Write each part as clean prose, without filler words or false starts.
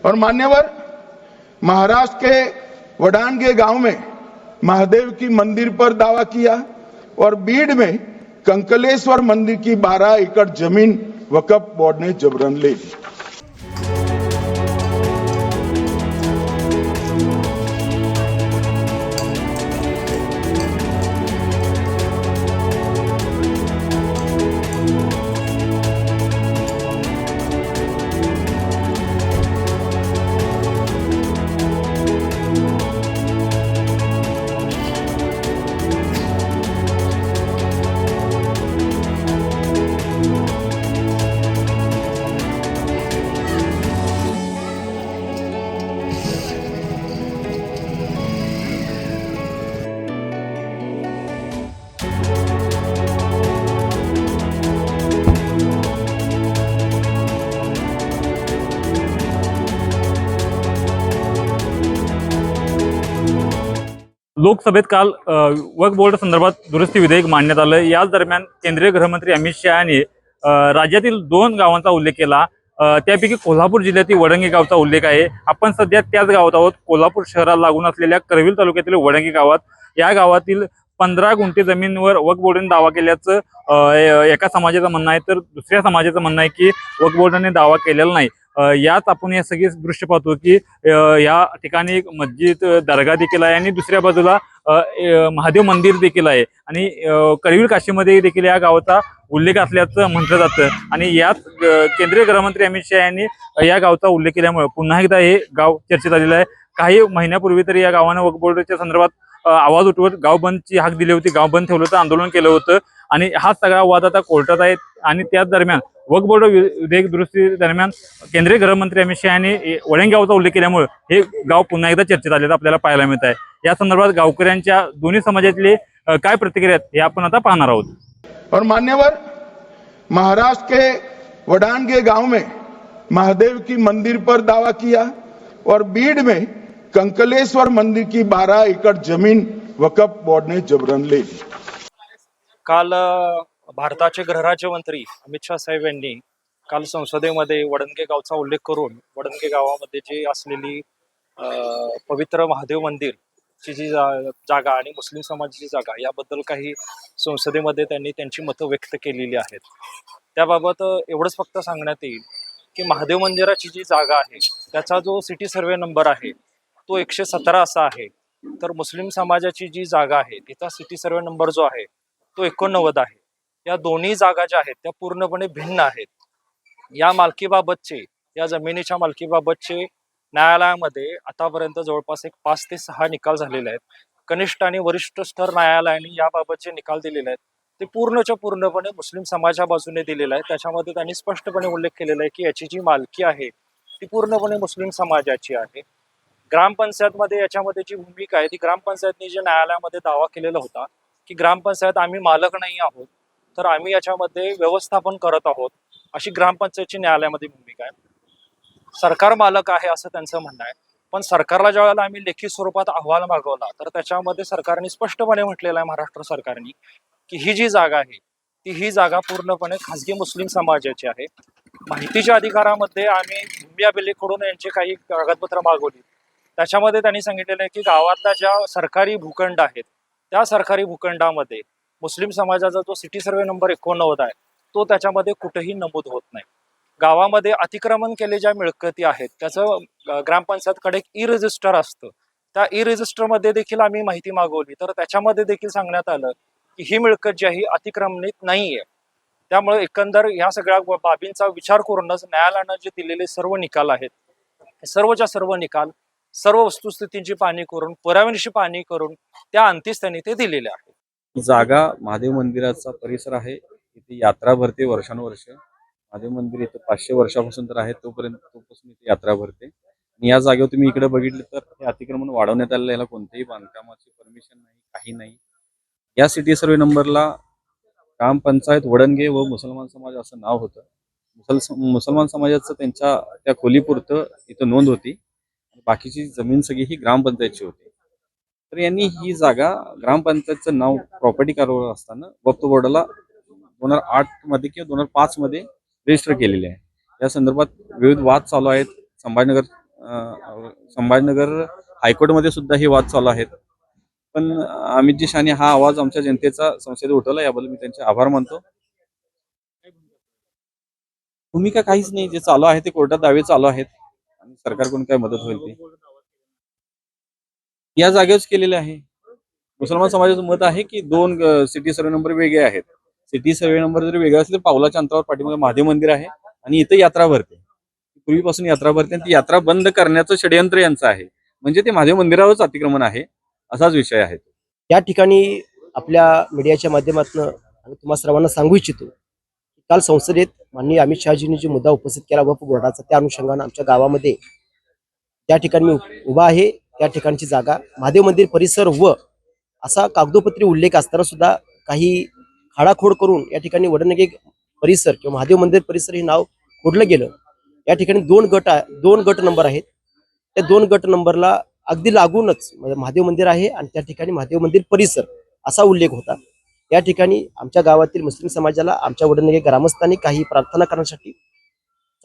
और मान्यवर, महाराष्ट्र के वडानगे गांव में महादेव की मंदिर पर दावा किया और बीड में कंकलेश्वर मंदिर की 12 एकड़ जमीन वक्फ बोर्ड ने जबरन ले ली। लोकसभेत काल वक्फ बोर्ड संदर्भात दुरुस्ती विधेयक मांडण्यात आलं। याच दरम्यान केंद्रीय गृहमंत्री अमित शहा यांनी राज्यातील 2 गावांचा उल्लेख केला। त्यापैकी कोल्हापूर जिल्ह्यातील वडंगी गावचा उल्लेख आहे। आपण सध्या त्याच गावात आहोत, कोल्हापूर शहराला लागून असलेल्या करवील तालुक्यातील वडंगी गावात। या गावातील 15 गुंठे जमीनवर वक्फ बोर्डाने दावा केल्याचं एका समाजाचं म्हणणं आहे, तर दुसऱ्या समाजाचं म्हणणं आहे की वक्फ बोर्डाने दावा केलेला नाही। यात आपण हे सगळे दृश्य पाहतो की या ठिकाणी एक मस्जिद, दर्गा देखील आहे आणि दुसऱ्या बाजूला महादेव मंदिर देखील आहे आणि करवील काशीमध्ये देखील या गावाचा उल्लेख असल्याचं म्हटलं जातं। आणि यात केंद्रीय गृहमंत्री अमित शहा यांनी या गावचा उल्लेख केल्यामुळे पुन्हा एकदा हे गाव चर्चेत आलेलं आहे। काही महिन्यापूर्वी तरी या गावानं वक्फ बोर्डाच्या संदर्भात आवाज उठवत गाव बंदची हाक दिली होती, गाव बंद ठेवलं होतं, आंदोलन केलं होतं आणि हा सगळा वाद आता कोर्टात आहे। आणि त्याच दरम्यान वक्फ बोर्ड विधेयक दुरुस्ती दरम्यान केंद्रीय गृहमंत्री अमित शहा यांनी वडंगी गावचा उल्लेख केल्यामुळे हे गाव पुन्हा एकदा चर्चेत आलेलं आपल्याला पाहायला मिळत आहे। या संदर्भात गावकऱ्यांच्या दोन्ही समाजातले काय प्रतिक्रिया आहेत हे आपण आता पाहणार आहोत। और मान्यवर, महाराष्ट्र के वडानगे गांव में महादेव की मंदिर पर दावा किया और बीड में कंकलेश्वर मंदिर की 12 एकड़ जमीन वक्फ बोर्ड ने जबरन ले ली। काल भारताचे गृहराज्यमंत्री अमित शहा साहेब यांनी काल संसदेमध्ये वडणगे गावचा उल्लेख करून वडणगे गावामध्ये जी असलेली पवित्र महादेव मंदिरची जी जागा आणि मुस्लिम समाजाची जागा याबद्दल काही संसदेमध्ये त्यांनी त्यांची मतं व्यक्त केलेली आहेत। त्याबाबत एवढंच फक्त सांगण्यात येईल की महादेव मंदिराची जी जागा आहे त्याचा जो सिटी सर्वे नंबर आहे तो 117 असा आहे, तर मुस्लिम समाजाची जी जागा आहे तिचा सिटी सर्वे नंबर जो आहे तो 89 आहे। या दोन्ही जागा ज्या आहेत त्या पूर्णपणे भिन्न आहेत। या मालकीबाबतचे, या जमिनीच्या मालकीबाबतचे न्यायालयामध्ये आतापर्यंत जवळपास 5 ते 6 निकाल झालेले आहेत। कनिष्ठ आणि वरिष्ठ स्तर न्यायालयाने याबाबत जे निकाल दिलेले आहेत ते पूर्णच्या पूर्णपणे मुस्लिम समाजाच्या बाजूने दिलेलं आहे। त्याच्यामध्ये त्यांनी स्पष्टपणे उल्लेख केलेला आहे की याची जी मालकी आहे ती पूर्णपणे मुस्लिम समाजाची आहे। ग्रामपंचायतमध्ये याच्यामध्ये जी भूमिका आहे ती ग्रामपंचायतने जे न्यायालयामध्ये दावा केलेला होता की ग्रामपंचायत आम्ही मालक नाही आहोत, तर आम्ही याच्यामध्ये व्यवस्थापन करत आहोत, अशी ग्रामपंचायतची न्यायालयामध्ये भूमिका आहे। सरकार मालक आहे असं त्यांचं म्हणणं आहे, पण सरकारला ज्या वेळेला आम्ही लेखी स्वरूपात अहवाल मागवला तर त्याच्यामध्ये सरकारने स्पष्टपणे म्हटलेलं आहे, महाराष्ट्र सरकारने, की ही जी जागा आहे ही जागा पूर्णपणे खासगी मुस्लिम समाजाची आहे। माहितीच्या अधिकारामध्ये आम्ही भूमी अभिलेखकडून यांचे काही कागदपत्र मागवली, त्याच्यामध्ये त्यांनी सांगितलेलं आहे की गावातल्या ज्या सरकारी भूखंड आहेत त्या सरकारी भूखंडामध्ये मुस्लिम समाजाचा जो सिटी सर्वे नंबर 89 आहे तो त्याच्यामध्ये कुठेही नमूद होत नाही। गावामध्ये अतिक्रमण केले ज्या मिळकती आहेत त्याचं ग्रामपंचायतकडे एक ई रजिस्टर असतं, त्या ई रजिस्टरमध्ये देखील आम्ही माहिती मागवली तर त्याच्यामध्ये देखील सांगण्यात आलं की ही मिळकत जी आहे अतिक्रमणित नाहीये। त्यामुळे एकंदर या सगळ्या बाबींचा विचार करूनच न्यायालयानं जे दिलेले सर्व निकाल आहेत सर्वच्या सर्व निकाल सर्व वस्तुस्थितींची पाहणी करून, पुराव्यांची पाहणी करून त्या अंतीस त्यांनी ते दिलेले आहे। जागा महादेव मंदिराचा परिसर आहे, इथे यात्रा भरते वर्षानुवर्ष। महादेव मंदिर इथं 500 वर्षापासून तर आहे, तोपासून इथे यात्रा भरते। आणि या जागेवर तुम्ही इकडे बघितलं तर हे अतिक्रमण वाढवण्यात आलेलं, याला कोणत्याही बांधकामाची परमिशन नाही, काही नाही। या सिटी सर्वे नंबरला ग्रामपंचायत वडणगे व मुसलमान समाज असं नाव होतं। मुसलमान समाजाचं त्यांच्या त्या खोलीपुरतं इथं नोंद होती, बाकीची जमीन सगळी ही ग्रामपंचायतची होती। तर यांनी ही जागा ग्रामपंचायतचं नाव प्रॉपर्टी कारभार असताना वक्फ बोर्डाला 2008 मध्ये किंवा 2005 मध्ये रजिस्टर केलेले आहे। या संदर्भात विविध वाद चालू आहेत। संभाजीनगर संभाजीनगर हायकोर्टमध्ये सुद्धा हे वाद चालू आहेत. पण अमितजी शहाने हा आवाज आमच्या जनतेचा संसदेत उठवला, याबद्दल मी त्यांचे आभार मानतो. भूमिका काहीच नाही, जे चालू आहे ते कोर्टात दावे चालू आहेत आणि सरकारकडून काय मदत होईल ती या जागेवरच केलेले आहे. मुसलमान समाजाचं मत आहे की दोन सिटी सर्वे नंबर वेगळे आहेत. सिटी सर्वे नंबर जर वेगळे असले तर पावलाच्या अंतरावर पाठीमागे महादेव मंदिर आहे आणि इथं यात्रा भरते. पूर्वीपासून यात्रा भरते आणि ती यात्रा बंद करण्याचं षडयंत्र यांचं आहे. म्हणजे ते महादेव मंदिरावरच अतिक्रमण आहे, असाच विषय आहे. या ठिकाणी आपल्या मीडियाच्या माध्यमातून आम्ही तुम्हा सर्वांना सांगू इच्छितो, काल संसदेत माननीय अमित शहाजींनी जो मुद्दा उपस्थित केला वक्फ बोर्डाचा, त्या अनुषंगानं आमच्या गावामध्ये त्या ठिकाणी मी उभा आहे. त्या ठिकाणची जागा महादेव मंदिर परिसर व असा कागदोपत्री उल्लेख असताना सुद्धा काही खाडाखोड करून या ठिकाणी वडनगे परिसर किंवा महादेव मंदिर परिसर हे नाव खोडलं गेलं. या ठिकाणी दोन गट नंबर आहेत. त्या 2 गट नंबरला अगदी लागूनच महादेव मंदिर आहे आणि त्या ठिकाणी महादेव मंदिर परिसर असा उल्लेख होता. या ठिकाणी आमच्या गावातील मुस्लिम समाजाला आमच्या वडनगे ग्रामस्थांनी काही प्रार्थना करण्यासाठी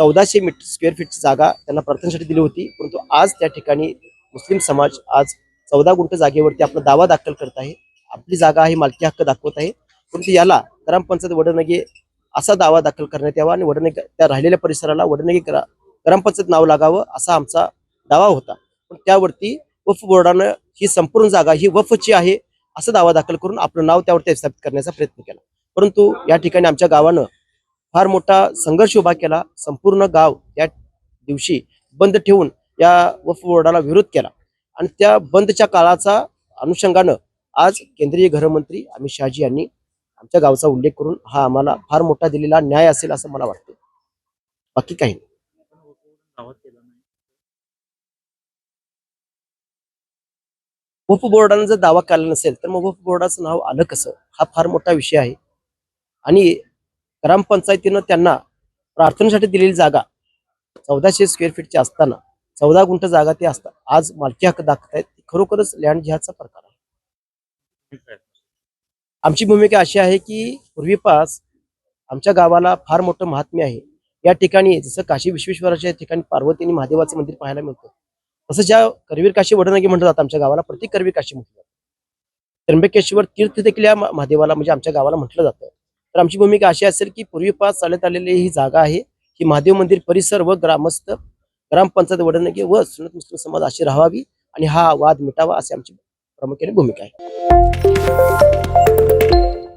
1400 स्क्वेअर फीटची जागा त्यांना प्रार्थनेसाठी दिली होती. परंतु आज त्या ठिकाणी मुस्लिम समाज आज 14 गुंठ जागेवरती आपला दावा दाखल करत आहे. आपली जागा आहे, मालकी हक्क दाखवत आहे. परंतु याला ग्रामपंचायत वडनगे असा दावा दाखल करण्यात यावा आणि वडनगे त्या राहिलेल्या परिसराला वडनगे ग्रामपंचायत नाव लागावं असा आमचा दावा होता. पण त्यावरती वक्फ बोर्डानं ही संपूर्ण जागा ही वक्फची आहे असा दावा दाखल करून आपलं नाव त्यावरती स्थापित करण्याचा प्रयत्न केला. परंतु या ठिकाणी आमच्या गावानं फार मोठा संघर्ष उभा केला. संपूर्ण गाव त्या दिवशी बंद ठेवून या वक्फ बोर्डाला विरोध केला आणि त्या बंदच्या काळाचा अनुषंगानं आज केंद्रीय गृहमंत्री अमित शहाजी यांनी आमच्या गावचा उल्लेख करून हा आम्हाला फार मोठा दिलेला न्याय असेल असं मला वाटतं. बाकी काही नाही. वक्फ बोर्डानं जर दावा केला नसेल तर मग वक्फ बोर्डाचं नाव आलं कसं, हा फार मोठा विषय आहे. आणि ग्रामपंचायतीनं त्यांना प्रार्थनेसाठी दिलेली जागा 1400 स्क्वेअर फीटची असताना 14 गुंठ जागा ते असतात आज मालकी हक्क दाखवतायत. खरोखरच लँड जिहादचा प्रकार आहे. आमची भूमिका अशी आहे की पूर्वीपास आमच्या गावाला फार मोठं महात्म्य आहे. या ठिकाणी जसं काशी विश्वेश्वराच्या ठिकाणी पार्वती आणि महादेवाचं मंदिर पाहायला मिळतं, तसं ज्या करवीर काशी वडनगे म्हटलं जातं आमच्या गावाला प्रत्येक करवीर काशी म्हटलं जातं. त्र्यंबकेश्वर तीर्थ देखील या महादेवाला म्हणजे आमच्या गावाला म्हटलं जातं. तर आमची भूमिका अशी असेल की पूर्वीपास चालत आलेली ही जागा आहे, ही महादेव मंदिर परिसर व ग्रामस्थ ग्रामपंचायत वडनगे व सुन्नत मुस्लिम समाज अशी राहावी आणि हा वाद मिटावा अशी आमची प्रामुख्याने भूमिका आहे.